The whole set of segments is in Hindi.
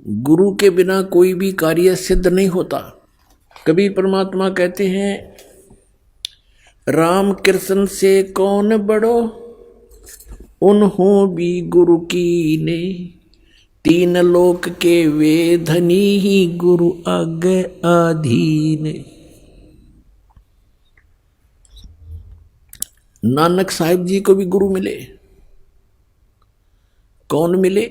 गुरु के बिना कोई भी कार्य सिद्ध नहीं होता। कभी परमात्मा कहते हैं, राम कृष्ण से कौन बड़ो, उन्हों भी गुरु की ने, तीन लोक के वे धनी ही गुरु आगे आधीन। नानक साहिब जी को भी गुरु मिले। कौन मिले?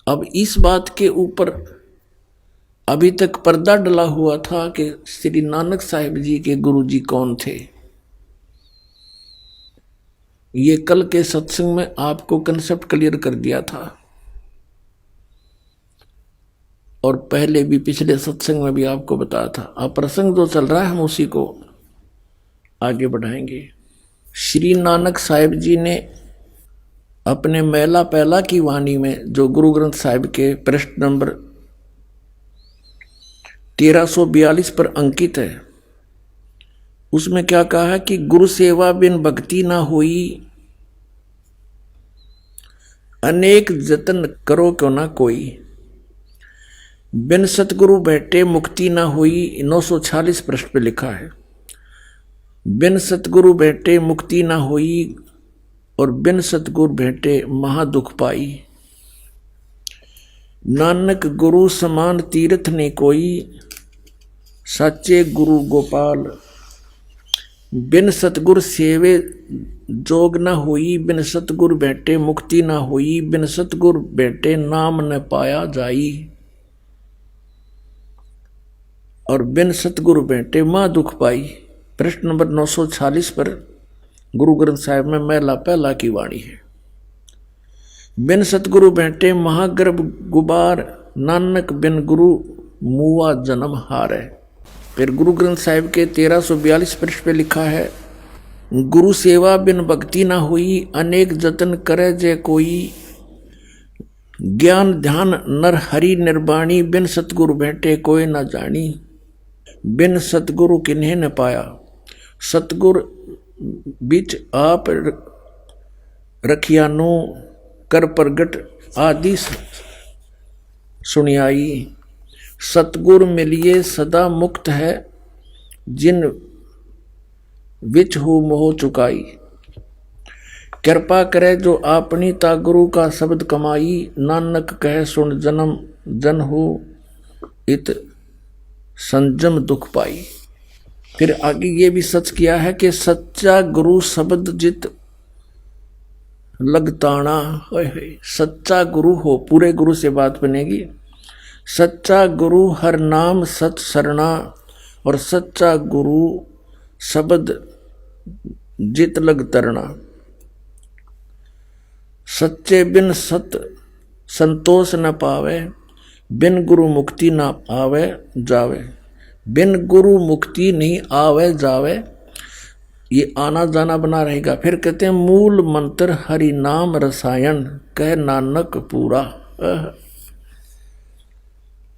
अब इस बात के ऊपर अभी तक पर्दा डला हुआ था कि श्री नानक साहिब जी के गुरु जी कौन थे। ये कल के सत्संग में आपको कंसेप्ट क्लियर कर दिया था, और पहले भी पिछले सत्संग में भी आपको बताया था। अब प्रसंग जो चल रहा है हम उसी को आगे बढ़ाएंगे। श्री नानक साहिब जी ने अपने मेला पहला की वाणी में, जो गुरु ग्रंथ साहिब के पृष्ठ नंबर 1342 पर अंकित है, उसमें क्या कहा है कि गुरु सेवा बिन भक्ति ना हुई, अनेक जतन करो क्यों ना कोई, बिन सतगुरु बैठे मुक्ति ना हुई। 946 पृष्ठ पे लिखा है, बिन सतगुरु बैठे मुक्ति ना हुई, और बिन सतगुरु भेंटे महादुख पाई। नानक गुरु समान तीर्थ ने कोई, साचे गुरु गोपाल। बिन सतगुर सेवे जोग न हुई, बिन सतगुर भेंटे मुक्ति न हुई, बिन सतगुर भेंटे नाम न पाया जाई, और बिन सतगुरु भेंटे मां दुख पाई। पृष्ठ नंबर 946 पर गुरु ग्रंथ साहिब में मेला पहला की वाणी है। बिन सतगुरु भेंटे महागर्भ गुबार, नानक बिन गुरु मुआ जन्म हारे। फिर गुरु ग्रंथ साहिब के 1342 पृष्ठ पे लिखा है, गुरु सेवा बिन भक्ति ना हुई, अनेक जतन करे जे कोई, ज्ञान ध्यान नर हरि निर्वाणी, बिन सतगुरु भेंटे कोई न जानी, बिन सतगुरु किन्हें न पाया। सतगुर बिच आप रखियानो, कर प्रगट आदि सुनियाई। सतगुर मिलिए सदा मुक्त है, जिन विच हो मोह चुकाई। कृपा करे जो आपनी ता गुरु का शब्द कमाई, नानक कहे सुन जन्म जन हो, इत संजम दुख पाई। फिर आगे ये भी सच किया है कि सच्चा गुरु शब्द जित लगताना। सच्चा गुरु हो, पूरे गुरु से बात बनेगी। सच्चा गुरु हर नाम सच सरना, और सच्चा गुरु शब्द जित लग तरना। सच्चे बिन सत संतोष न पावे, बिन गुरु मुक्ति न आवे जावे। बिन गुरु मुक्ति नहीं आवे जावे, ये आना जाना बना रहेगा। फिर कहते हैं मूल मंत्र हरि नाम रसायन, कह नानक पूरा।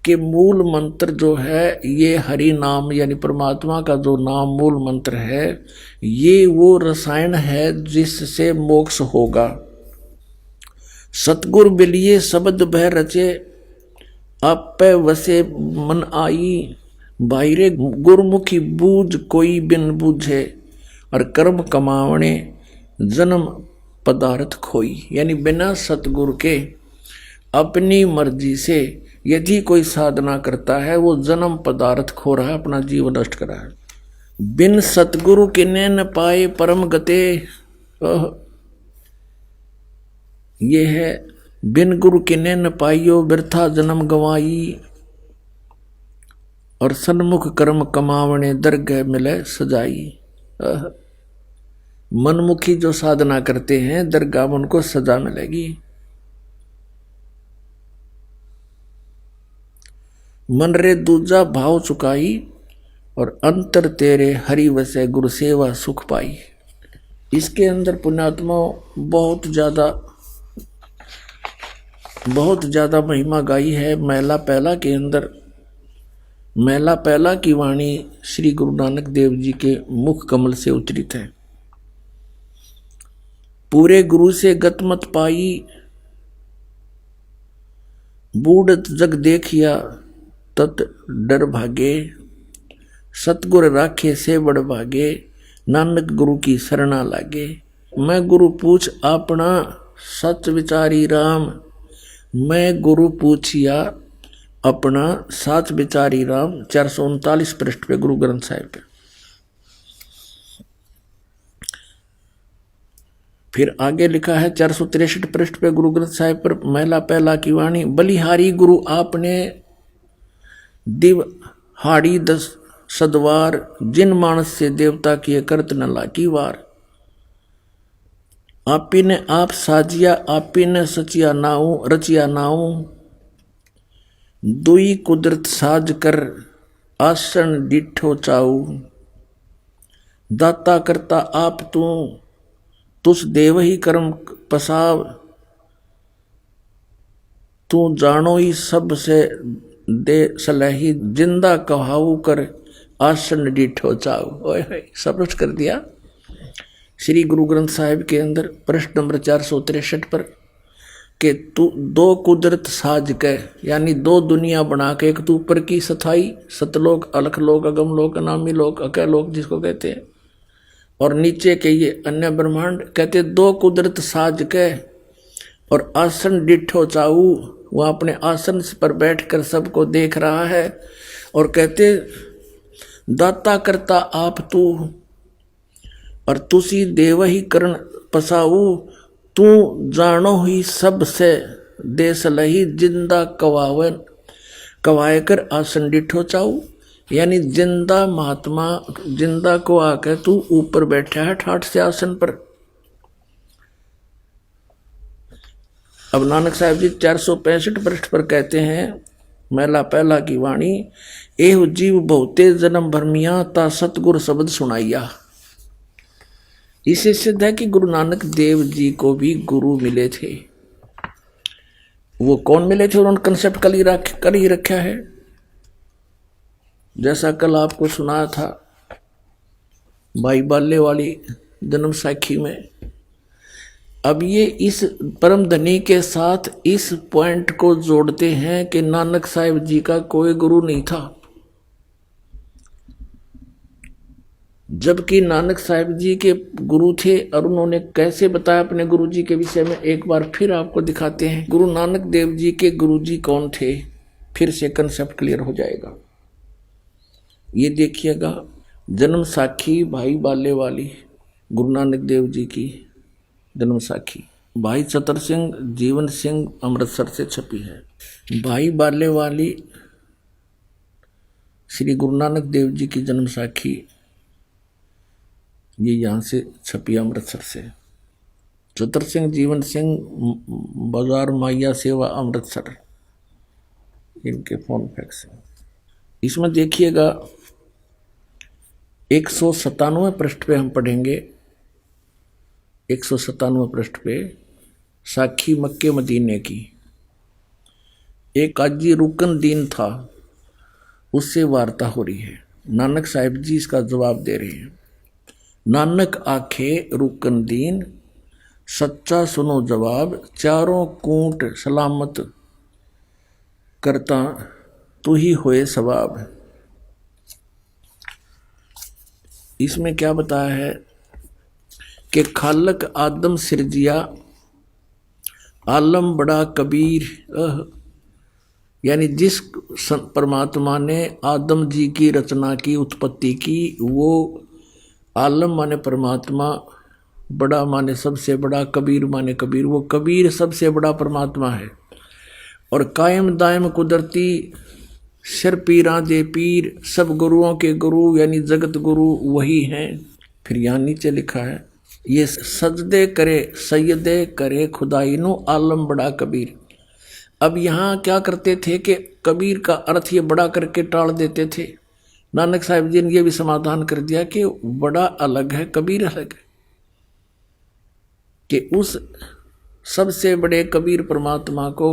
कि मूल मंत्र जो है ये हरि नाम, यानी परमात्मा का जो नाम मूल मंत्र है, ये वो रसायन है जिससे मोक्ष होगा। सतगुर बिलिए शब्द बह रचे, आप वसे मन आई, बाहिरे गुरमुखी बूझ कोई बिन बूझे, और कर्म कमावने जन्म पदार्थ खोई। यानी बिना सतगुरु के अपनी मर्जी से यदि कोई साधना करता है, वो जन्म पदार्थ खो रहा है, अपना जीवन नष्ट कर रहा है। बिन सतगुरु किन्ने न पाए परम गते, ये है बिन गुरु किन्ने न पाइयो, व्यर्था जन्म गवाई, और सन्मुख कर्म कमावने दरगह मिले सजाई। मनमुखी जो साधना करते हैं, दरगाह में उनको सजा मिलेगी। मन रे दूजा भाव चुकाई, और अंतर तेरे हरि वसे गुरु सेवा सुख पाई। इसके अंदर पुण्यात्मा बहुत ज्यादा महिमा गाई है। मेला पहला के अंदर, मेला पहला की वाणी श्री गुरु नानक देव जी के मुख कमल से उतरित है। पूरे गुरु से गत मत पाई, बूढ़त जग देखिया तत डर भागे, सतगुर राखे से बड़ भागे, नानक गुरु की शरणा लागे। मैं गुरु पूछ अपना सच विचारी राम, मैं गुरु पूछिया अपना साच विचारी राम। 439 पृष्ठ पे गुरु ग्रंथ साहिब पे। फिर आगे लिखा है 463 पृष्ठ पे गुरु ग्रंथ साहिब पर महिला पहला की वाणी। बलिहारी गुरु आपने दिव हाड़ी 10 सदवार, जिन मानस से देवता किए करत न लागी वार। आपी ने आप साजिया, आपी ने सचिया नाऊ रचिया नाऊ, दुई कुदरत साज कर आसन डिठो चाऊ। दाता करता आप तू, तुस देव ही कर्म पसाव, तू जानो ही सब से दे सलही, जिंदा कहाऊ कर आसन डिठो चाऊ। ओए सब कुछ कर दिया। श्री गुरु ग्रंथ साहिब के अंदर प्रश्न नंबर 463 पर कि तू दो कुदरत साज के, यानी दो दुनिया बना के, एक तू ऊपर की सथाई सतलोक अलखलोक अगमलोक अनामी लोक अकलोक जिसको कहते हैं, और नीचे के ये अन्य ब्रह्मांड, कहते दो कुदरत साज के और आसन डिठो चाऊ। वह अपने आसन पर बैठकर सबको देख रहा है और कहते दाता करता आप तू, और तुसी देव ही करण पसाऊ, तू जानो ही सब से देश लही, जिंदा कवावन कवाए कर आसन डिठो चाऊ। यानी जिंदा महात्मा जिंदा को आकर तू ऊपर बैठा है ठाठ से आसन पर। अब नानक साहब जी 465 पृष्ठ पर कहते हैं महिला पहला की वाणी। एह जीव बहुते जन्म भरमिया, ता सतगुर शब्द सुनाइया। इसे सिद्ध है कि गुरु नानक देव जी को भी गुरु मिले थे। वो कौन मिले थे, उन्होंने कंसेप्ट कल ही रखा है, जैसा कल आपको सुनाया था भाई बाले वाली जन्म साखी में। अब ये इस परम धनी के साथ इस पॉइंट को जोड़ते हैं कि नानक साहिब जी का कोई गुरु नहीं था, जबकि नानक साहिब जी के गुरु थे। और उन्होंने कैसे बताया अपने गुरु जी के विषय में, एक बार फिर आपको दिखाते हैं। गुरु नानक देव जी के गुरु जी कौन थे, फिर से कंसेप्ट क्लियर हो जाएगा। ये देखिएगा जन्म साखी भाई बाले वाली गुरु नानक देव जी की जन्म साखी, भाई चतर सिंह जीवन सिंह अमृतसर से छपी है। भाई बाले वाली श्री गुरु नानक देव जी की जन्म साखी, ये यहाँ से छपी अमृतसर से। चतर सिंह जीवन सिंह बाजार माइया सेवा अमृतसर, इनके फोन फैक्स हैं। इसमें देखिएगा 197 पृष्ठ पे हम पढ़ेंगे। 197 पृष्ठ पे साखी मक्के मदीने की। एक काजी रुकन दीन था, उससे वार्ता हो रही है। नानक साहिब जी इसका जवाब दे रहे हैं। नानक आखे रुकन दीन, सच्चा सुनो जवाब, चारों कूट सलामत करता तू ही होए सवाब। इसमें क्या बताया है कि खालक आदम सिरजिया, आलम बड़ा कबीर। यानी जिस परमात्मा ने आदम जी की रचना की, उत्पत्ति की, वो आलम माने परमात्मा, बड़ा माने सबसे बड़ा, कबीर माने कबीर, वो कबीर सबसे बड़ा परमात्मा है। और कायम दायम कुदरती सिर पीरा दे पीर, सब गुरुओं के गुरु यानी जगत गुरु वही हैं। फिर यहाँ नीचे लिखा है ये सजदे करे सैयदे करे खुदाई नो आलम बड़ा कबीर। अब यहाँ क्या करते थे कि कबीर का अर्थ ये बड़ा करके टाल देते थे। नानक साहिब जी ने यह भी समाधान कर दिया कि बड़ा अलग है, कबीर अलग है, कि उस सबसे बड़े कबीर परमात्मा को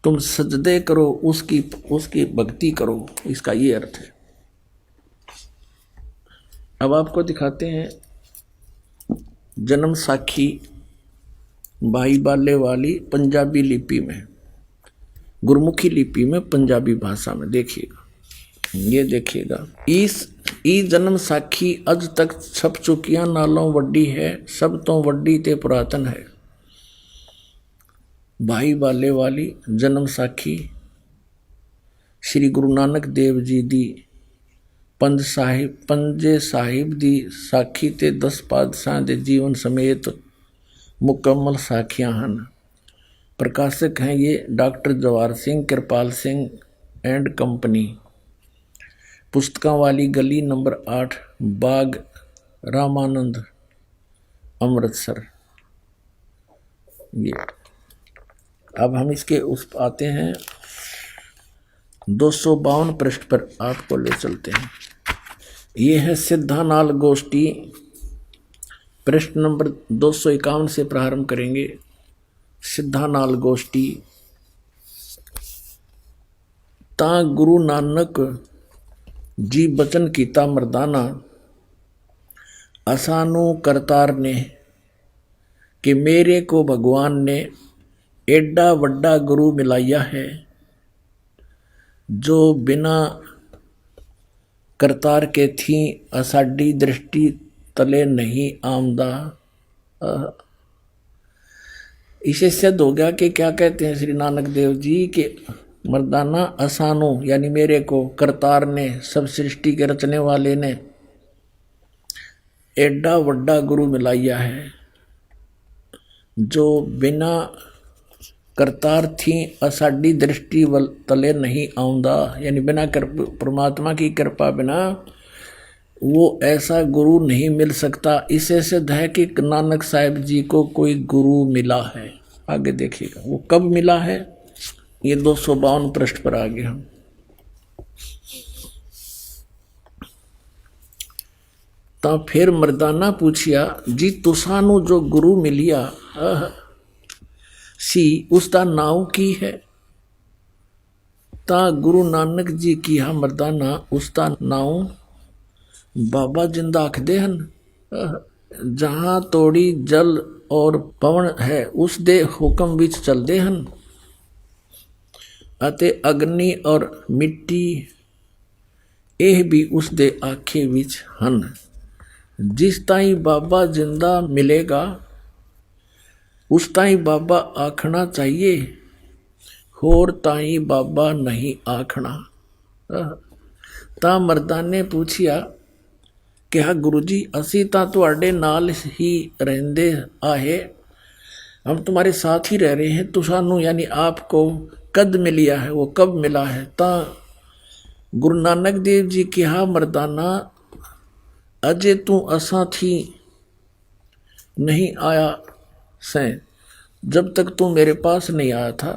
तुम सजदे करो, उसकी भक्ति करो, इसका ये अर्थ है। अब आपको दिखाते हैं जन्म साखी भाई बाले वाली पंजाबी लिपि में। गुरमुखी लिपि में, पंजाबी भाषा में। देखिएगा, ये देखिएगा। ई जन्म साखी अज तक छप चुकियां नालों वड्डी है, सब तो वड्डी ते पुरातन है। भाई बाले वाली जन्म साखी श्री गुरु नानक देव जी दी पंजे साहिब दी साखी ते 10 पातशाह दे जीवन समेत मुकम्मल साखियां हन। प्रकाशक हैं ये doctor Jawahar Singh, Kripal Singh and company. पुस्तकां वाली गली नंबर 8, बाग रामानंद, अमृतसर। ये अब हम इसके उस आते हैं 252 पृष्ठ पर आपको ले चलते हैं। ये है सिद्धानाल गोष्ठी, पृष्ठ नंबर 251 से प्रारंभ करेंगे। सिद्धानाल गोष्ठी। ता गुरु नानक जी बचन कीता मर्दाना, असानू करतार ने, कि मेरे को भगवान ने एडा वड्डा गुरु मिलाया है, जो बिना करतार के थी असाडी दृष्टि तले नहीं आमदा। इसे सिद्ध हो गया कि क्या कहते हैं श्री नानक देव जी के मर्दाना असानो यानी मेरे को करतार ने, सब सृष्टि के रचने वाले ने एडा वड्डा गुरु मिलाया है, जो बिना करतार थी असाडी दृष्टि तले नहीं आउंदा, यानी बिना परमात्मा की कृपा बिना वो ऐसा गुरु नहीं मिल सकता। इसे सिद्ध है कि नानक साहिब जी को कोई गुरु मिला है। आगे देखिएगा वो कब मिला है, ये 252 पृष्ठ पर आगे हम। तो फिर मर्दाना पूछिया जी तुसानू जो गुरु मिलिया सी उसका नाव की है। ता गुरु नानक जी की हा मर्दाना उसका नाव बाबा जिंदा आखदे हन। जहां तोड़ी जल और पवन है उस दे हुक्म विच चलदे हन, अते अग्नि और मिट्टी एह भी उस दे आखे विच हन। जिस ताई बाबा जिंदा मिलेगा उस ताई बाबा आखना चाहिए, होर ताई बाबा नहीं आखना। ता मर्दा ने पूछिया कहा गुरु जी असी ता तुहाडे नाल ही रहंदे आहे, हम तुम्हारे साथ ही रह रहे हैं, तो सानू यानी आपको कद मिलिया है, वो कब मिला है। ता गुरु नानक देव जी कहा मर्दाना अजे तू असा थी नहीं आया से, जब तक तू मेरे पास नहीं आया था,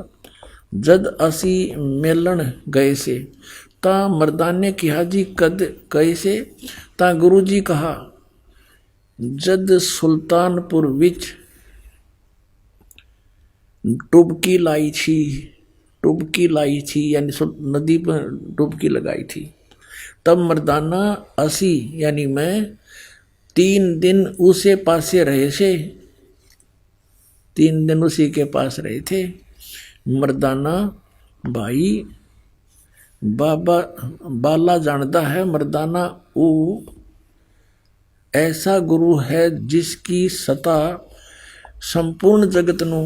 जद असी मिलन गए से। ता मर्दाने कहा जी कद गए से। ता गुरु जी कहा जद सुल्तानपुर विच डुबकी लाई थी यानी नदी पर डुबकी लगाई थी। तब मर्दाना असी यानी मैं 3 दिन उसे पासे रहे से, 3 दिन उसी के पास रहे थे। मर्दाना भाई बाबा बाला जानता है मर्दाना वो ऐसा गुरु है जिसकी सता संपूर्ण जगत नू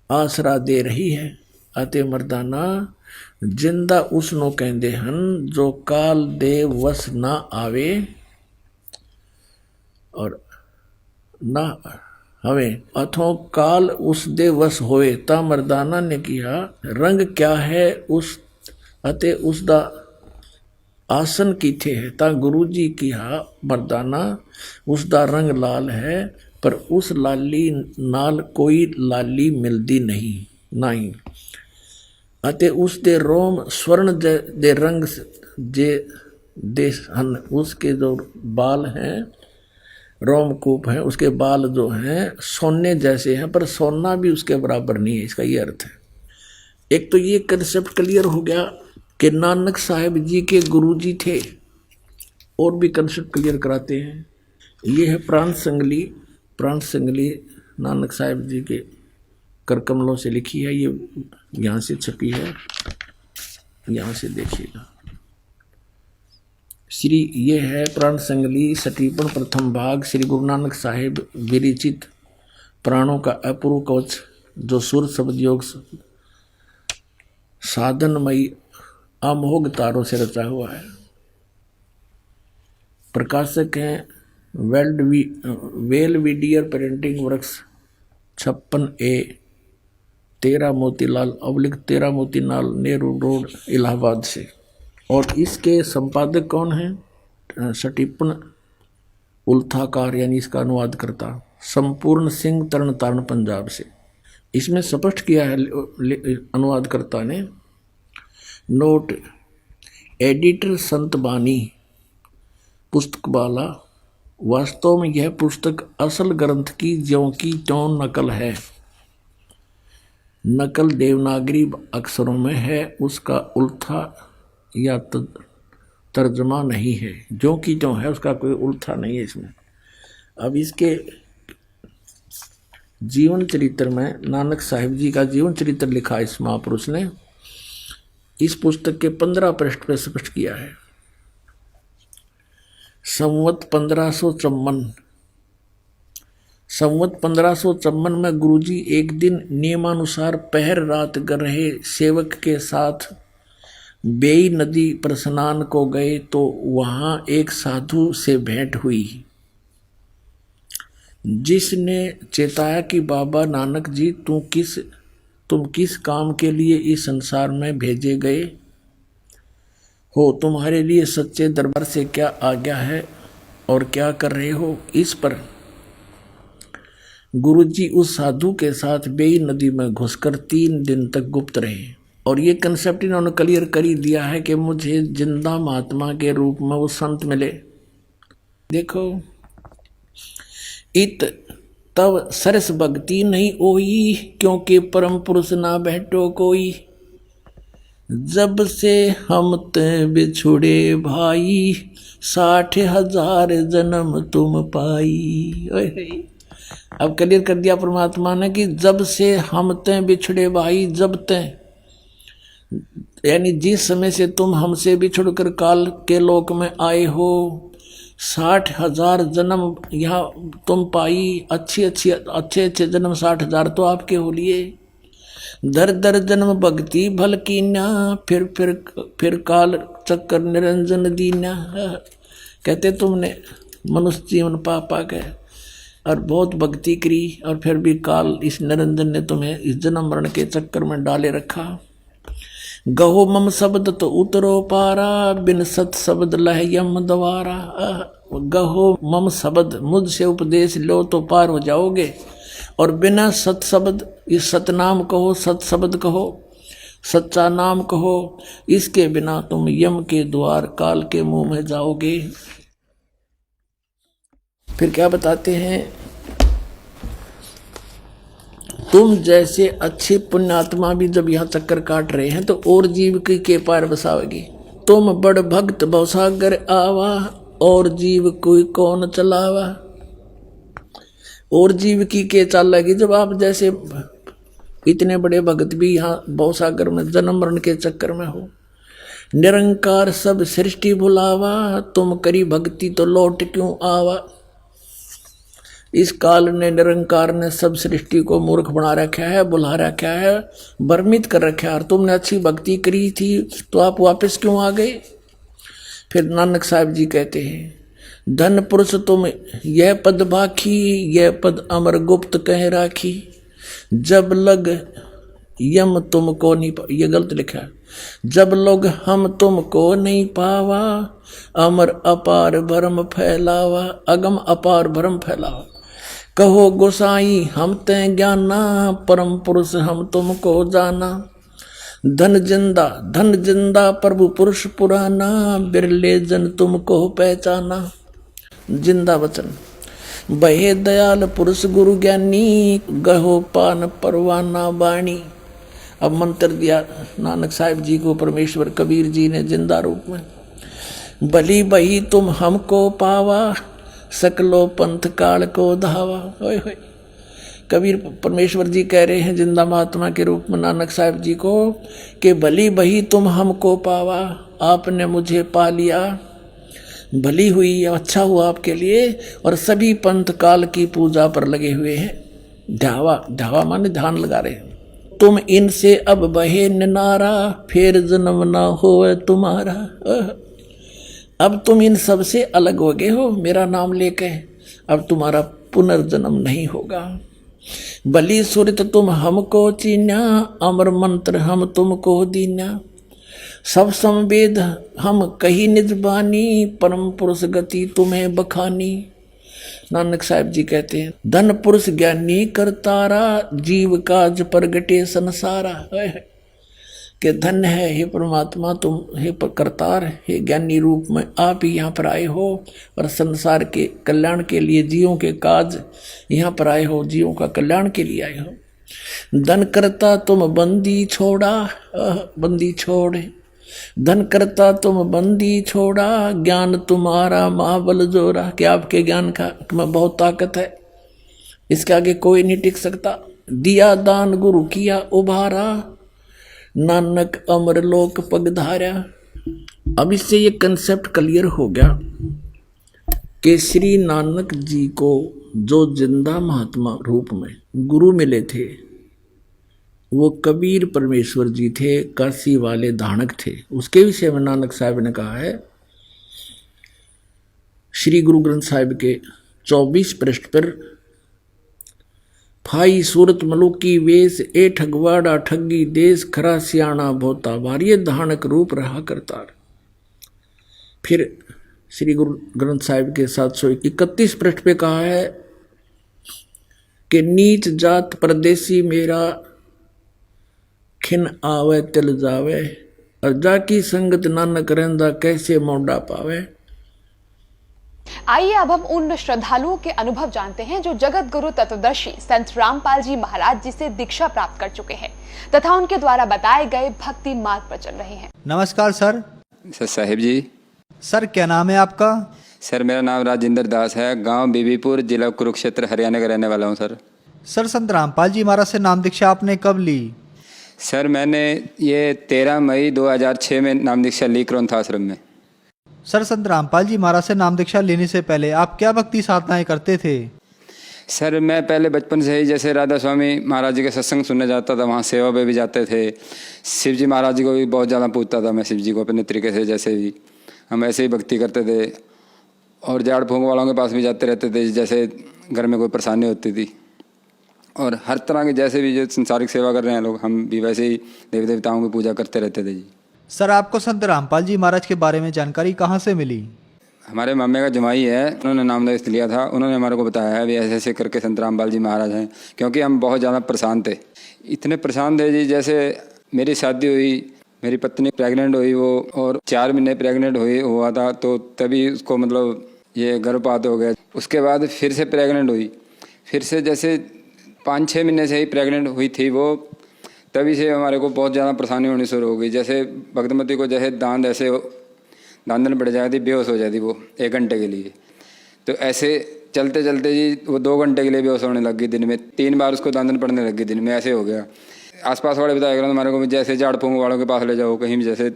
आसरा दे रही है। अते मर्दाना जिंदा उसनों कहते हन जो काल दे वस ना आवे और ना हमें अथों काल उस दे वस होए। ता मर्दाना ने किया रंग क्या है उस अते उसका आसन किथे है। ता गुरु जी किया मर्दाना उसका रंग लाल है, पर उस लाली नाल कोई लाली मिलती नहीं। अते उस दे रोम स्वर्ण दे रंग जे दे हन, उसके जो बाल हैं रोमकूप हैं, उसके बाल जो हैं सोने जैसे हैं, पर सोना भी उसके बराबर नहीं है। इसका ये अर्थ है। एक तो ये कंसेप्ट क्लियर हो गया कि नानक साहिब जी के गुरु जी थे, और भी कंसेप्ट क्लियर कराते हैं। ये है प्राण संगली नानक साहिब जी के कर कमलों से लिखी है, ये यहाँ से छपी है, यहाँ से देखिएगा। श्री ये है प्राण संगली सटीपन प्रथम भाग, श्री गुरु नानक साहिब विरचित प्राणों का अपूर्व कवच, जो सुर शब्द योग साधनमयी अमोघ तारों से रचा हुआ है। प्रकाशक हैं Belvedere printing works 56A 13 Motilal अवलिक 13 मोतीलाल नेहरू रोड इलाहाबाद से। और इसके संपादक कौन हैं? सटीपन उल्थाकार यानी इसका अनुवाद करता संपूर्ण सिंह तरण तारण पंजाब से। इसमें स्पष्ट किया है अनुवादकर्ता ने, नोट एडिटर संत बानी पुस्तक वाला, वास्तव में यह पुस्तक असल ग्रंथ की ज्यों की त्यों नकल है। नकल देवनागरी अक्षरों में है, उसका उल्था या तर्जमा नहीं है। ज्यों की त्यों है, उसका कोई उल्था नहीं है इसमें। अब इसके जीवन चरित्र में नानक साहिब जी का जीवन चरित्र लिखा इस महापुरुष ने। इस पुस्तक के 15 पृष्ठ पर स्पष्ट किया है। संवत 1554 में गुरुजी एक दिन नियमानुसार पहर रात कर रहे सेवक के साथ बेई नदी पर स्नान को गए, तो वहां एक साधु से भेंट हुई, जिसने चेताया कि बाबा नानक जी तुम किस काम के लिए इस संसार में भेजे गए हो, तुम्हारे लिए सच्चे दरबार से क्या आज्ञा है और क्या कर रहे हो। इस पर गुरुजी उस साधु के साथ बेई नदी में घुसकर 3 दिन तक गुप्त रहे। और ये कंसेप्ट इन्होंने क्लियर कर ही दिया है कि मुझे जिंदा महात्मा के रूप में वो संत मिले। देखो, इत तब सरस भक्ति नहीं होई, क्योंकि परम पुरुष ना बैठो कोई। जब से हम ते बिछुड़े भाई, 60,000 जन्म तुम पाई। अब क्लियर कर दिया परमात्मा ने कि जब से हम ते बिछुड़े भाई, जब ते यानी जिस समय से तुम हमसे बिछुड़कर काल के लोक में आए हो, 60,000 जन्म यहाँ तुम पाई। अच्छे जन्म 60,000 तो आपके हो लिए। दर दर जन्म भक्ति भल कीना, फिर काल चक्कर निरंजन दीना। कहते तुमने मनुष्य जीवन पा गए और बहुत भक्ति करी, और फिर भी काल इस निरंजन ने तुम्हें इस जन्म मरण के चक्कर में डाले रखा। गहो मम शब्द तो उतरो पारा, बिन सत शब्द लह यम द्वारा। गहो मम शब्द, मुझसे उपदेश लो तो पार हो जाओगे, और बिना सत शब्द, इस सतनाम कहो, सत शब्द कहो, सच्चा नाम कहो, इसके बिना तुम यम के द्वार काल के मुंह में जाओगे। फिर क्या बताते हैं, तुम जैसे अच्छे पुण्यात्मा भी जब यहाँ चक्कर काट रहे हैं, तो और जीव के पार बसाओगे। तुम बड़ भक्त भवसागर आवा, और जीव कोई कौन चलावा। और जीव की के चालेगी जब आप जैसे इतने बड़े भक्त भी यहाँ भवसागर में जन्म मरण के चक्कर में हो। निरंकार सब सृष्टि भुलावा, तुम करी भक्ति तो लौट क्यों आवा। इस काल ने, निरंकार ने सब सृष्टि को मूर्ख बना रखा है, बुला रखा है, भ्रमित कर रखा है। और तुमने अच्छी भक्ति करी थी तो आप वापस क्यों आ गए। फिर नानक साहब जी कहते हैं, धन पुरुष तुम यह पद भाखी, यह पद अमर गुप्त कह राखी। जब लग यम तुमको नहीं, ये गलत लिखा है, जब लोग हम तुमको नहीं पावा, अमर अपार भरम फैलावा। अगम अपार भरम फैलावा। कहो गोसाई हम ते ज्ञाना, परम पुरुष हम तुमको जाना। धन जिंदा प्रभु पुरुष पुराना, बिरले जन तुमको पहचाना। जिंदा वचन बहे दयाल पुरुष गुरु ज्ञानी, गहो पान परवाना बाणी। अब मंत्र दिया नानक साहिब जी को परमेश्वर कबीर जी ने जिंदा रूप में। भली बही तुम हमको पावा, सकलो पंथ काल को धावा। होय होय। कबीर परमेश्वर जी कह रहे हैं जिंदा महात्मा के रूप में नानक साहब जी को कि भली बही तुम हमको पावा, आपने मुझे पा लिया, भली हुई, अच्छा हुआ आपके लिए। और सभी पंथ काल की पूजा पर लगे हुए हैं। ध्यावा, ध्यावा माने ध्यान लगा रहे हैं। तुम इनसे अब बहे नारा, फिर जन्म ना हो तुम्हारा। अब तुम इन सब से अलग हो गए हो मेरा नाम लेके, अब तुम्हारा पुनर्जन्म नहीं होगा। बलि सुरत तुम हमको चीन्या, अमर मंत्र हम तुमको दीन्या। सब संवेद हम कही निज बानी, परम पुरुष गति तुम्हें बखानी। नानक साहब जी कहते हैं धन पुरुष ज्ञानी करतारा, जीव काज प्रगटे संसारा। कि धन है हे परमात्मा, तुम हे करतार, हे ज्ञानी रूप में आप ही यहाँ पर आए हो और संसार के कल्याण के लिए, जीवों के काज यहाँ पर आए हो, जीवों का कल्याण के लिए आए हो। धन करता तुम बंदी छोड़ा, बंदी छोड़े, धन करता तुम बंदी छोड़ा, ज्ञान तुम्हारा महाबल जोरा। कि आपके ज्ञान का में बहुत ताकत है, इसके आगे कोई नहीं टिक सकता। दिया दान गुरु किया उभारा, नानक अमर लोक पगधारा। अब इससे ये कंसेप्ट क्लियर हो गया कि श्री नानक जी को जो जिंदा महात्मा रूप में गुरु मिले थे वो कबीर परमेश्वर जी थे, काशी वाले धानक थे। उसके विषय में नानक साहब ने कहा है श्री गुरु ग्रंथ साहिब के 24 पृष्ठ पर, फाई सूरत मलुकी वेश, ए ठगवाड़ा ठगी देश, खरा सियाणा भोता बार, ये धानक रूप रहा करतार। फिर श्री गुरु ग्रंथ साहिब के 731 पृष्ठ पे कहा है कि नीच जात परदेसी मेरा, खिन आवे तिल जावे, और जाकी संगत नानक रहंदा कैसे मोड़ा पावे। आइए अब हम उन श्रद्धालुओं के अनुभव जानते हैं जो जगत गुरु तत्वदर्शी संत रामपाल जी महाराज जी से दीक्षा प्राप्त कर चुके हैं तथा उनके द्वारा बताए गए भक्ति मार्ग पर चल रहे हैं। नमस्कार सर। साहिब जी। सर क्या नाम है आपका? सर मेरा नाम राजेंद्र दास है, गांव बीबीपुर, जिला कुरुक्षेत्र, हरियाणा का रहने वाला हूं सर। सर संत रामपाल जी महाराज से नाम दीक्षा आपने कब ली? सर मैंने ये 13 मई 2006 में नाम दीक्षा ली क्रौंथ आश्रम में। सर संत रामपाल जी महाराज से नाम दीक्षा लेने से पहले आप क्या भक्ति साधनाएं करते थे? सर मैं पहले बचपन से ही जैसे राधा स्वामी महाराज जी के सत्संग सुनने जाता था, वहाँ सेवा पे भी जाते थे। शिव जी महाराज जी को भी बहुत ज़्यादा पूजता था मैं, शिव जी को अपने तरीके से, जैसे भी हम ऐसे ही भक्ति करते थे। और झाड़ फूंक वालों के पास भी जाते रहते थे, जैसे घर में कोई परेशानी होती थी। और हर तरह के जैसे भी जो संसारिक सेवा कर रहे हैं लोग, हम भी वैसे ही देवी देवताओं की पूजा करते रहते थे जी। सर आपको संत रामपाल जी महाराज के बारे में जानकारी कहाँ से मिली? हमारे मामे का जमाई है, उन्होंने नामदास लिया था, उन्होंने हमारे को बताया है भी ऐसे ऐसे करके संत रामपाल जी महाराज हैं। क्योंकि हम बहुत ज़्यादा परेशान थे, इतने परेशान थे जी, जैसे मेरी शादी हुई, मेरी पत्नी प्रेग्नेंट हुई वो, और 4 महीने प्रेग्नेंट हुआ था, तो तभी उसको मतलब ये गर्भपात हो गया। उसके बाद फिर से प्रेग्नेंट हुई, फिर से जैसे 5-6 महीने से ही प्रेग्नेंट हुई थी वो, तभी से हमारे को बहुत ज़्यादा परेशानी होनी शुरू हो गई। जैसे भगतमती को जैसे दांत ऐसे दांदन पड़ जाती, बेहोश हो जाती वो 1 घंटे के लिए। तो ऐसे चलते चलते जी वो 2 घंटे के लिए बेहोश होने लग गई, दिन में 3 बार उसको दांदन पड़ने लग गई दिन में, ऐसे हो गया। आसपास वाले बताया करो हमारे को, जैसे झाड़ फूंक वालों के पास ले जाओ कहीं भी, जैसे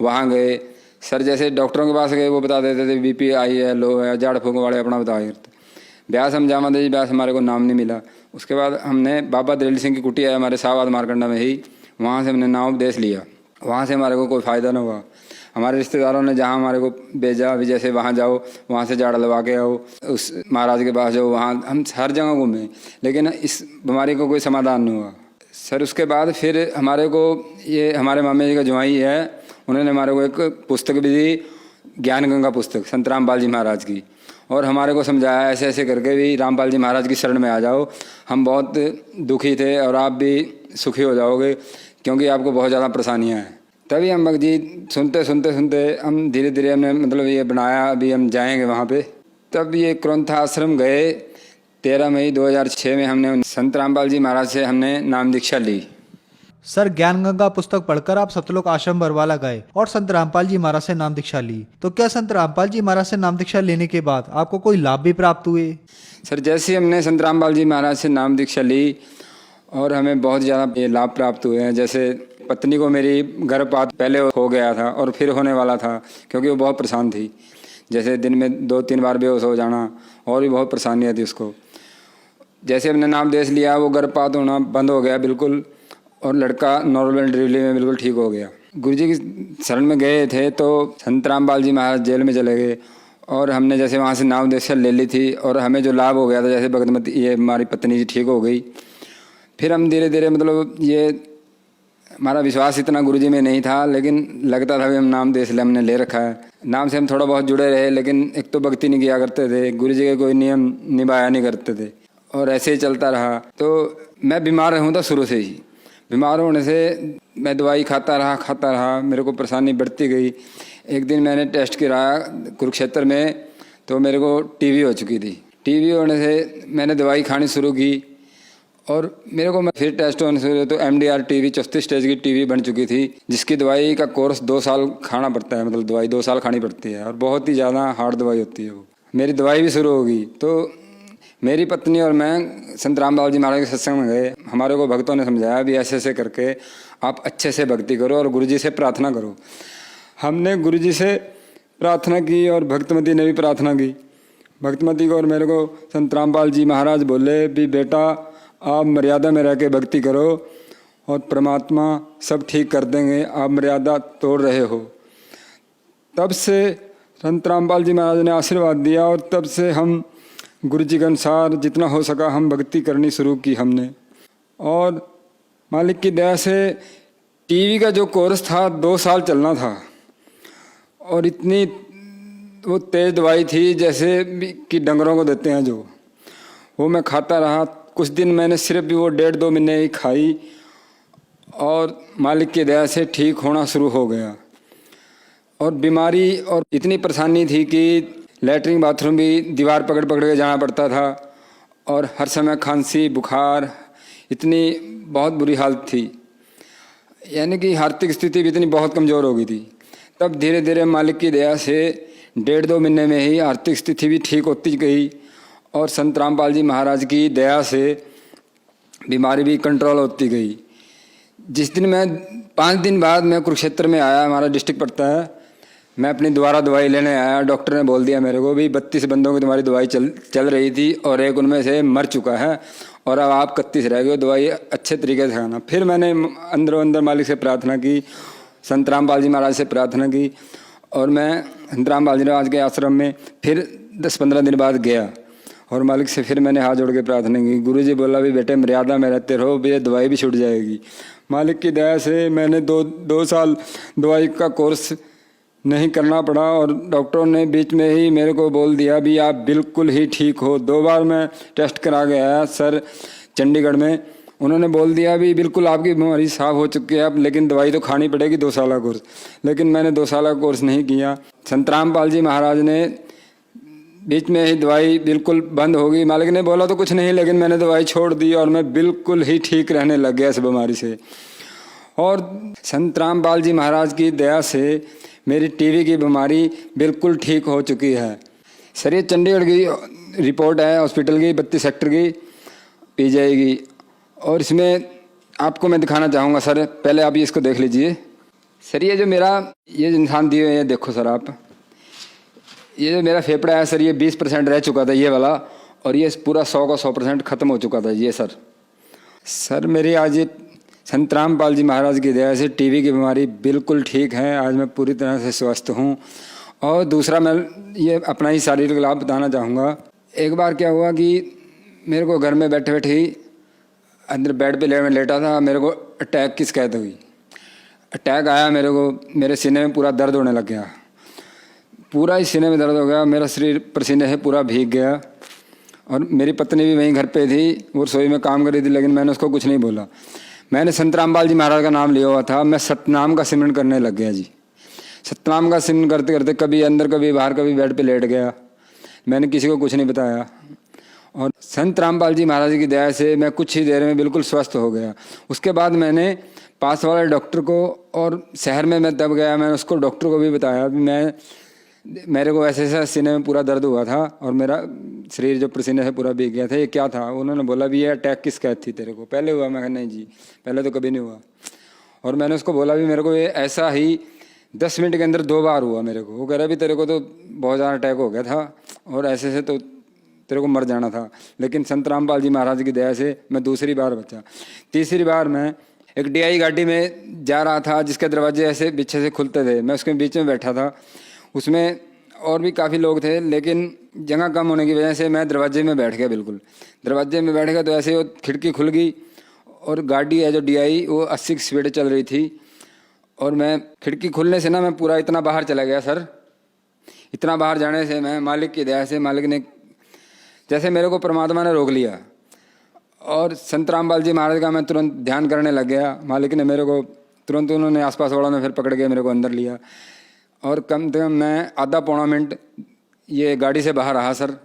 वहाँ गए सर, जैसे डॉक्टरों के पास गए वो बता देते थे BP हाई है, लो है, झाड़ फूंक वाले अपना बताया करते। ब्यास हम जामा थे जी, ब्यास हमारे को नाम नहीं मिला। उसके बाद हमने बाबा दलील सिंह की कुटिया है हमारे शाहबाद मारकंडा में ही, वहाँ से हमने नाम उपदेश लिया। वहाँ से हमारे को कोई फ़ायदा ना हुआ। हमारे रिश्तेदारों ने जहाँ हमारे को भेजा, अभी जैसे वहाँ जाओ, वहाँ से झाड़ लगा के आओ, उस महाराज के पास जाओ, वहाँ हम हर जगह घूमे, लेकिन इस बीमारी को कोई समाधान नहीं हुआ सर। उसके बाद फिर हमारे को ये हमारे मामे जी का जवाई है, उन्होंने हमारे को एक पुस्तक भी दी, ज्ञान गंगा पुस्तक संत रामपाल जी महाराज की, और हमारे को समझाया ऐसे ऐसे करके भी रामपाल जी महाराज की शरण में आ जाओ, हम बहुत दुखी थे और आप भी सुखी हो जाओगे, क्योंकि आपको बहुत ज़्यादा परेशानियाँ हैं। तभी हम जी सुनते सुनते सुनते हम धीरे धीरे हमने मतलब ये बनाया, अभी हम जाएंगे वहाँ पे। तब ये क्रौंथ आश्रम गए, 13 मई 2006 में हमने संत रामपाल जी महाराज से हमने नाम दीक्षा ली। सर, ज्ञान गंगा पुस्तक पढ़कर आप सतलोक आश्रम बरवाला गए और संत रामपाल जी महाराज से नाम दीक्षा ली, तो क्या संत रामपाल जी महाराज से नाम दीक्षा लेने के बाद आपको कोई लाभ भी प्राप्त हुए? सर, जैसे हमने संत रामपाल जी महाराज से नाम दीक्षा ली और हमें बहुत ज़्यादा ये लाभ प्राप्त हुए हैं। जैसे पत्नी को मेरी गर्भपात पहले हो गया था और फिर होने वाला था, क्योंकि वो बहुत परेशान थी। जैसे दिन में 2-3 बार बेहोश हो जाना और भी बहुत परेशानी थी उसको। जैसे हमने नाम देश लिया, वो गर्भपात होना बंद हो गया बिल्कुल, और लड़का नॉर्मल डिलीवरी में बिल्कुल ठीक हो गया। गुरुजी की शरण में गए थे तो संत रामपाल जी महाराज जेल में चले गए और हमने जैसे वहाँ से नाम दीक्षा ले ली थी और हमें जो लाभ हो गया था, जैसे भगतमती ये हमारी पत्नी जी ठीक हो गई, फिर हम धीरे धीरे मतलब ये हमारा विश्वास इतना गुरुजी में नहीं था, लेकिन लगता था कि हम नाम देश हमने ले रखा है। नाम से हम थोड़ा बहुत जुड़े रहे, लेकिन एक तो भक्ति नहीं किया करते थे, गुरुजी के कोई नियम निभाया नहीं करते थे और ऐसे ही चलता रहा। तो मैं बीमार रहूँ था शुरू से ही। बीमार होने से मैं दवाई खाता रहा, मेरे को परेशानी बढ़ती गई। एक दिन मैंने टेस्ट कराया कुरुक्षेत्र में, तो मेरे को टीबी हो चुकी थी। टीबी होने से मैंने दवाई खानी शुरू की और मेरे को फिर टेस्ट होने से तो MDR टीबी 34 स्टेज की टीबी बन चुकी थी, जिसकी दवाई का कोर्स 2 साल खाना पड़ता है। मतलब दवाई 2 साल खानी पड़ती है और बहुत ही ज़्यादा हार्ड दवाई होती है वो। मेरी दवाई भी शुरू होगी तो मेरी पत्नी और मैं संत रामपाल जी महाराज के सत्संग में गए। हमारे को भक्तों ने समझाया भी ऐसे करके आप अच्छे से भक्ति करो और गुरुजी से प्रार्थना करो। हमने गुरुजी से प्रार्थना की और भक्तमती ने भी प्रार्थना की। भक्तमती को और मेरे को संत रामपाल जी महाराज बोले भी बेटा आप मर्यादा में रह के भक्ति करो और परमात्मा सब ठीक कर देंगे, आप मर्यादा तोड़ रहे हो। तब से संत रामपाल जी महाराज ने आशीर्वाद दिया और तब से हम गुरुजी के अनुसार जितना हो सका हम भक्ति करनी शुरू की हमने। और मालिक की दया से टीबी का जो कोर्स था 2 साल चलना था और इतनी वो तेज़ दवाई थी जैसे कि डंगरों को देते हैं जो, वो मैं खाता रहा। कुछ दिन मैंने सिर्फ भी वो 1.5-2 महीने ही खाई और मालिक की दया से ठीक होना शुरू हो गया। और बीमारी और इतनी परेशानी थी कि लैट्रिन बाथरूम भी दीवार पकड़ के जाना पड़ता था और हर समय खांसी बुखार, इतनी बहुत बुरी हालत थी। यानी कि आर्थिक स्थिति भी इतनी बहुत कमज़ोर हो गई थी। तब धीरे धीरे मालिक की दया से 1.5-2 महीने में ही आर्थिक स्थिति भी ठीक होती गई और संत रामपाल जी महाराज की दया से बीमारी भी कंट्रोल होती गई। जिस दिन मैं 5 दिन बाद मैं कुरुक्षेत्र में आया, हमारा डिस्ट्रिक्ट पड़ता है, मैं अपनी दोबारा दवाई लेने आया। डॉक्टर ने बोल दिया मेरे को भी 32 बंदों की तुम्हारी दवाई चल रही थी और एक उनमें से मर चुका है और अब आप 31 रह गए हो, दवाई अच्छे तरीके से खाना। फिर मैंने अंदर मालिक से प्रार्थना की, संत रामपाल जी महाराज से प्रार्थना की और मैं संत रामपाल जी महाराज के आश्रम में फिर 10-15 दिन बाद गया और मालिक से फिर मैंने हाथ जोड़ के प्रार्थना की। गुरुजी बोला भी बेटे मर्यादा में रहते रहो, भी दवाई भी छूट जाएगी। मालिक की दया से मैंने 2 साल दवाई का कोर्स नहीं करना पड़ा और डॉक्टरों ने बीच में ही मेरे को बोल दिया भी आप बिल्कुल ही ठीक हो। 2 बार मैं टेस्ट करा के आया सर चंडीगढ़ में, उन्होंने बोल दिया भी बिल्कुल आपकी बीमारी साफ हो चुकी है, अब लेकिन दवाई तो खानी पड़ेगी 2 साल का कोर्स। लेकिन मैंने 2 साल का कोर्स नहीं किया। संत रामपाल जी महाराज ने बीच में ही दवाई बिल्कुल बंद हो गई। मालिक ने बोला तो कुछ नहीं, लेकिन मैंने दवाई छोड़ दी और मैं बिल्कुल ही ठीक रहने लग गया इस बीमारी से। और संत रामपाल जी महाराज की दया से मेरी टीबी की बीमारी बिल्कुल ठीक हो चुकी है। सर ये चंडीगढ़ की रिपोर्ट है, हॉस्पिटल की 32 सेक्टर की पी जाएगी और इसमें आपको मैं दिखाना चाहूँगा। सर पहले आप ये इसको देख लीजिए। सर ये जो मेरा ये निशान दिए हुए हैं देखो सर आप, ये जो मेरा फेफड़ा है सर ये 20% रह चुका था ये वाला और ये पूरा 100 का 100% ख़त्म हो चुका था ये सर मेरी आज ये संत रामपाल जी महाराज की दया से टीबी की बीमारी बिल्कुल ठीक है। आज मैं पूरी तरह से स्वस्थ हूँ। और दूसरा मैं ये अपना ही शारीरिक लाभ बताना चाहूँगा। एक बार क्या हुआ कि मेरे को घर में बैठे बैठे ही अंदर बेड पे लेटा था, मेरे को अटैक की शिकायत हुई। अटैक आया मेरे को, मेरे सीने में पूरा दर्द होने लग गया, पूरा ही सीने में दर्द हो गया, मेरा शरीर पसीने से पूरा भीग गया। और मेरी पत्नी भी वहीं घर पे थी, वो रसोई में काम कर रही थी, लेकिन मैंने उसको कुछ नहीं बोला। मैंने संत रामपाल जी महाराज का नाम लिया हुआ था, मैं सतनाम का सिमरन करने लग गया जी। सतनाम का सिमरन करते करते कभी अंदर कभी बाहर कभी बेड पे लेट गया, मैंने किसी को कुछ नहीं बताया। और संत रामपाल जी महाराज की दया से मैं कुछ ही देर में बिल्कुल स्वस्थ हो गया। उसके बाद मैंने पास वाले डॉक्टर को, और शहर में मैं तब गया, मैंने उसको डॉक्टर को भी बताया कि मेरे को ऐसे ऐसा सीने में पूरा दर्द हुआ था और मेरा शरीर जो पसीने से पूरा भीग गया था, ये क्या था। उन्होंने बोला भी ये अटैक की शिकायत थी तेरे को, पहले हुआ? मैं कहा नहीं जी, पहले तो कभी नहीं हुआ। और मैंने उसको बोला भी मेरे को ये ऐसा ही 10 मिनट के अंदर 2 बार हुआ मेरे को। वो कह रहा भी तेरे को तो बहुत ज़्यादा अटैक हो गया था और ऐसे से तो तेरे को मर जाना था, लेकिन संत रामपाल जी महाराज की दया से मैं दूसरी बार बचा। तीसरी बार मैं एक DI गाड़ी में जा रहा था जिसके दरवाजे ऐसे पीछे से खुलते थे, मैं उसके बीच में बैठा था। उसमें और भी काफ़ी लोग थे, लेकिन जगह कम होने की वजह से मैं दरवाजे में बैठ गया। बिल्कुल दरवाजे में बैठ गया तो ऐसे वो खिड़की खुल गई और गाड़ी है जो DI वो 80 की स्पीड चल रही थी। और मैं खिड़की खुलने से ना मैं पूरा इतना बाहर चला गया सर। इतना बाहर जाने से मैं मालिक की दया से, मालिक ने जैसे मेरे को परमात्मा ने रोक लिया और संत रामपाल जी महाराज का मैं तुरंत ध्यान करने लग गया। मालिक ने मेरे को तुरंत, उन्होंने आसपास वालों ने फिर पकड़ के मेरे को अंदर लिया और कम से कम मैं आधा पौना मिनट ये गाड़ी से बाहर रहा सर।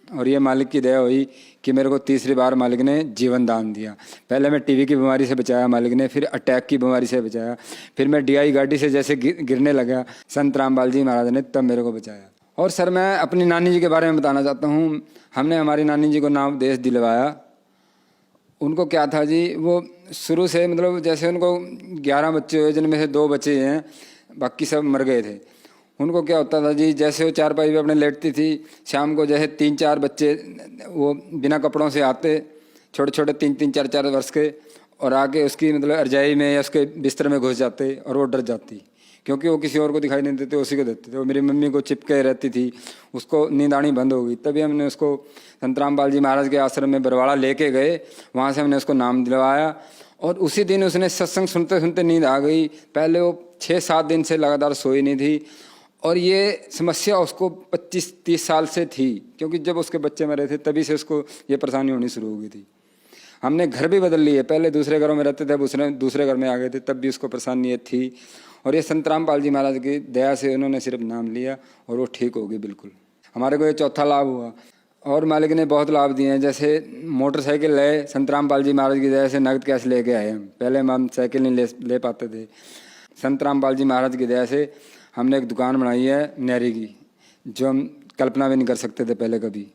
और ये मालिक की दया हुई कि मेरे को तीसरी बार मालिक ने जीवन दान दिया। पहले मैं TB की बीमारी से बचाया मालिक ने, फिर अटैक की बीमारी से बचाया, फिर मैं DI गाड़ी से जैसे गिरने लगा, संत रामपाल जी महाराज ने तब मेरे को बचाया। और सर मैं अपनी नानी जी के बारे में बताना चाहता हूँ। हमने हमारी नानी जी को नाम उपदेश दिलवाया। उनको क्या था जी, वो शुरू से मतलब जैसे उनको 11 बच्चे हुए जिनमें से 2 बच्चे हैं, बाकी सब मर गए थे। उनको क्या होता था जी, जैसे वो चारपाई पे अपने लेटती थी, शाम को जैसे 3-4 बच्चे वो बिना कपड़ों से आते, छोटे छोटे 3-3, 4-4 वर्ष के, और आके उसकी मतलब रजाई में या उसके बिस्तर में घुस जाते और वो डर जाती, क्योंकि वो किसी और को दिखाई नहीं देते, उसी को देते थे। वो मेरी मम्मी को चिपके रहती थी, उसको नींद आनी बंद हो गई। तभी हमने उसको संत रामपाल जी महाराज के आश्रम में बरवाड़ा लेके गए, वहाँ से हमने उसको नाम दिलवाया। और उसी दिन उसने सत्संग सुनते सुनते नींद आ गई। पहले वो 6-7 दिन से लगातार सोई नहीं थी और ये समस्या उसको 25-30 साल से थी, क्योंकि जब उसके बच्चे मरे थे तभी से उसको ये परेशानी होनी शुरू हो गई थी। हमने घर भी बदल लिए, पहले दूसरे घरों में रहते थे, अब दूसरे घर में आ गए थे, तब भी उसको परेशानी ये थी। और ये संत रामपाल जी महाराज की दया से उन्होंने सिर्फ नाम लिया और वो ठीक हो गई बिल्कुल। हमारे को ये चौथा लाभ हुआ। और मालिक ने बहुत लाभ दिए हैं, जैसे मोटरसाइकिल ले संत रामपाल जी महाराज की दया से नगद कैश लेके आए हम। पहले हम साइकिल नहीं ले पाते थे। संत रामपाल जी महाराज की दया से हमने एक दुकान बनाई है नहरी की, जो हम कल्पना भी नहीं कर सकते थे पहले कभी।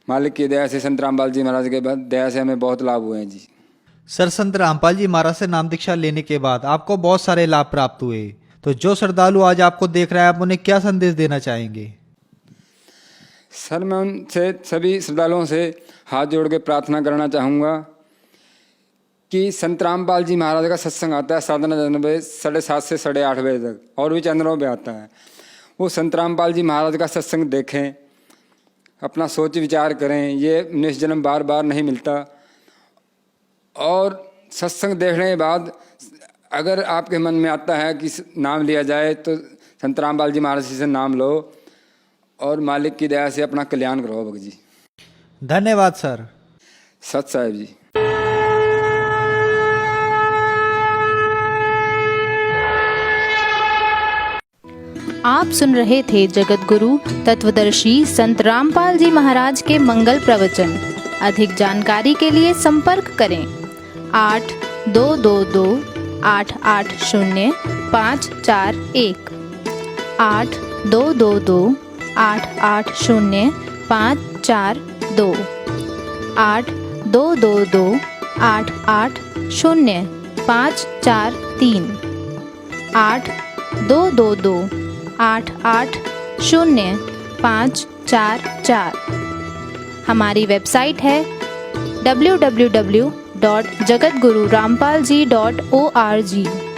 मालिक की दया से, संत रामपाल जी महाराज के दया से हमें बहुत लाभ हुए हैं जी। सर, संत रामपाल जी महाराज से नाम दीक्षा लेने के बाद आपको बहुत सारे लाभ प्राप्त हुए, तो जो श्रद्धालु आज आपको देख रहा है, आप उन्हें क्या संदेश देना चाहेंगे? सर मैं उनसे, सभी श्रद्धालुओं से हाथ जोड़ के प्रार्थना करना चाहूँगा कि संत रामपाल जी महाराज का सत्संग आता है साधना 7:30 से 8:30 बजे तक, और भी चैनलों पे आता है। वो संत रामपाल जी महाराज का सत्संग देखें, अपना सोच विचार करें। ये निश्जन्म बार बार नहीं मिलता। और सत्संग देखने के बाद अगर आपके मन में आता है कि नाम लिया जाए, तो संत रामपाल जी महाराज जी से नाम लो और मालिक की दया से अपना कल्याण करो भगत जी। धन्यवाद सर। सत साहिब जी। आप सुन रहे थे जगत गुरु तत्वदर्शी संत रामपाल जी महाराज के मंगल प्रवचन। अधिक जानकारी के लिए संपर्क करें 8222-880-541, 8222-880-542, 8222-880-543, 8222-880-544। हमारी वेबसाइट है www.jagatgururampalji.org।